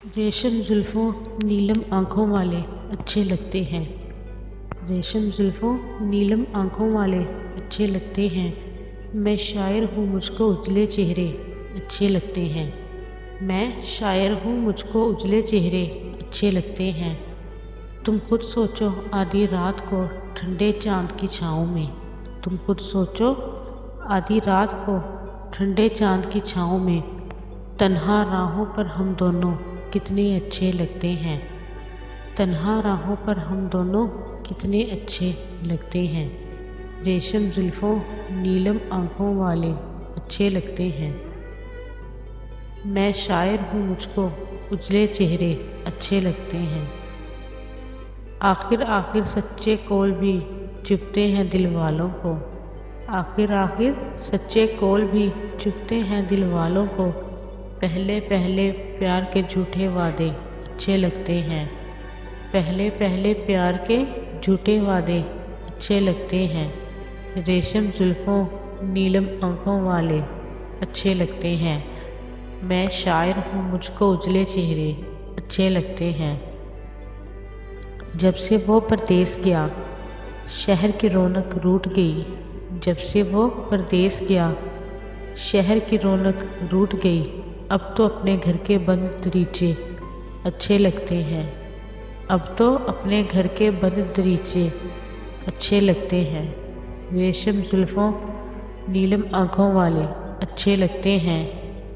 रेशम जुल्फ़ों नीलम आँखों वाले अच्छे लगते हैं। रेशम जुल्फ़ों नीलम आँखों वाले अच्छे लगते हैं। मैं शायर हूँ मुझको उजले चेहरे अच्छे लगते हैं। मैं शायर हूँ मुझको उजले चेहरे अच्छे लगते हैं। तुम खुद सोचो आधी रात को ठंडे चाँद की छाँव में। तुम खुद सोचो आधी रात को ठंडे चाँद की छाँव में। तन्हा राहों पर हम दोनों कितने अच्छे लगते हैं। तन्हा राहों पर हम दोनों कितने अच्छे लगते हैं। रेशम जुल्फ़ों नीलम आँखों वाले अच्छे लगते हैं। मैं शायर हूँ मुझको उजले चेहरे अच्छे लगते हैं। आखिर आखिर सच्चे कौल भी चुभते हैं दिल वालों को। आखिर आखिर सच्चे कौल भी चुभते हैं दिल वालों को। पहले पहले प्यार के झूठे वादे अच्छे लगते हैं। पहले पहले प्यार के झूठे वादे अच्छे लगते हैं। रेशम जुल्फ़ों नीलम आँखों वाले अच्छे लगते हैं। मैं शायर हूँ मुझको उजले चेहरे अच्छे लगते हैं। जब से वो परदेस गया शहर की रौनक रूठ गई। जब से वो परदेस गया शहर की रौनक रूठ गई। अब तो अपने घर के बंद दरीचे अच्छे लगते हैं। अब तो अपने घर के बंद दरीचे अच्छे लगते हैं। रेशम जुल्फ़ों नीलम आँखों वाले अच्छे लगते हैं।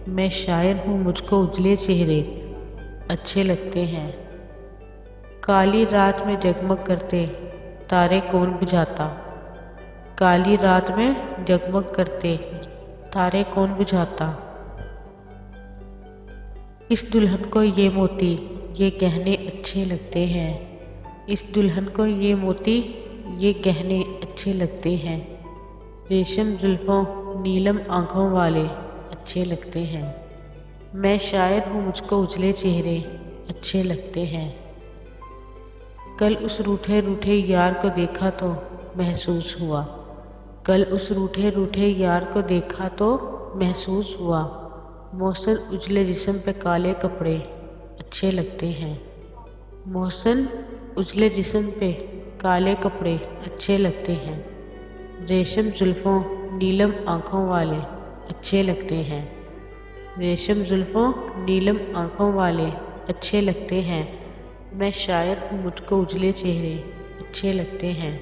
मैं शायर हूँ मुझको उजले चेहरे अच्छे लगते हैं। काली रात में जगमग करते तारे कौन बुझाता। काली रात में जगमग करते तारे कौन बुझाता। इस दुल्हन को ये मोती ये गहने अच्छे लगते हैं। इस दुल्हन को ये मोती ये गहने अच्छे लगते हैं। रेशम जुल्फ़ों नीलम आँखों वाले अच्छे लगते हैं। मैं शायर हूँ मुझको उजले चेहरे अच्छे लगते हैं। कल उस रूठे रूठे यार को देखा तो महसूस हुआ। कल उस रूठे रूठे यार को देखा तो महसूस हुआ। मोहसिन उजले जिस्म पे काले कपड़े अच्छे लगते हैं। मोहसिन उजले जिस्म पे काले कपड़े अच्छे लगते हैं। रेशम जुल्फ़ों नीलम आँखों वाले अच्छे लगते हैं। रेशम जुल्फ़ों नीलम आँखों वाले अच्छे लगते हैं। मैं शायर हूँ मुझको उजले चेहरे अच्छे लगते हैं।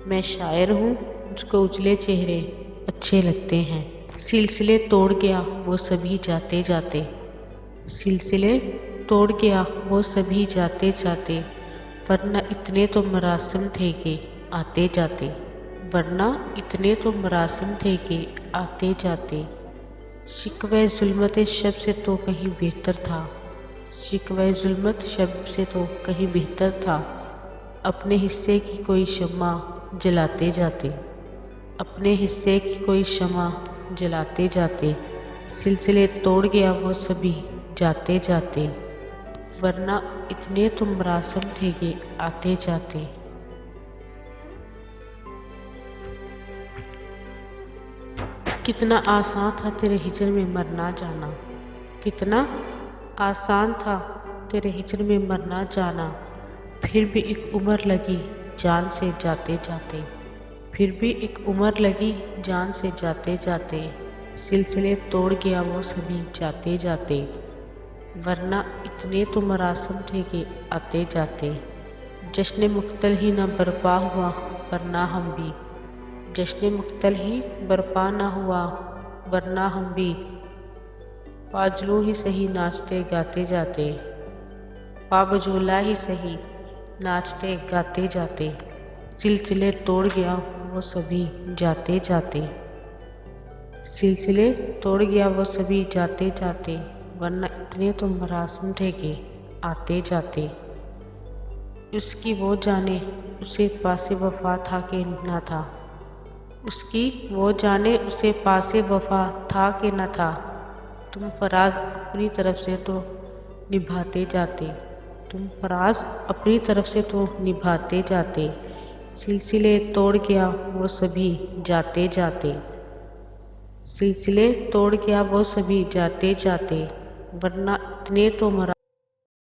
मैं शायर हूँ मुझको उजले चेहरे अच्छे लगते हैं। सिलसिले तोड़ गया वो सभी जाते जाते। सिलसिले तोड़ गया वो सभी जाते जाते। वरना इतने तो मरासिम थे कि आते जाते। वरना इतने तो मरासिम थे कि आते जाते। शिकवे जुल्मत शब से तो कहीं बेहतर था। शिकवे जुल्मत शब से तो कहीं बेहतर था। अपने हिस्से की कोई शम्मा जलाते जाते। अपने हिस्से की कोई शम्मा जलाते जाते। सिलसिले तोड़ गया वो सभी जाते जाते। वरना इतने तो मरासिम थे कि आते जाते। कितना आसान था तेरे हिजर में मरना जाना। कितना आसान था तेरे हिजर में मरना जाना। फिर भी एक उम्र लगी जान से जाते जाते। फिर भी एक उम्र लगी जान से जाते जाते। सिलसिले तोड़ गया वो सभी जाते जाते। वरना इतने तो मरासिम थे कि आते जाते। जश्न मुख्तल ही न बरपा हुआ वरना हम भी। जश्न मुख्तल ही बरपा न हुआ वरना हम भी। पाजलू ही सही नाचते गाते जाते। पाबजोला ही सही नाचते गाते जाते। सिलसिले तोड़ गया वो सभी जाते जाते। सिलसिले तोड़ गया वो सभी जाते जाते। वरना इतने तो मरासिम थे कि आते जाते। उसकी वो जाने उसे पासे वफा था कि न था। उसकी वो जाने उसे पासे वफा था कि न था। तुम फराज अपनी तरफ से तो निभाते जाते। तुम फराज अपनी तरफ से तो निभाते जाते। सिलसिले तोड़ गया वो सभी जाते जाते। सिलसिले तोड़ गया वो सभी जाते जाते। वरना इतने तो मरा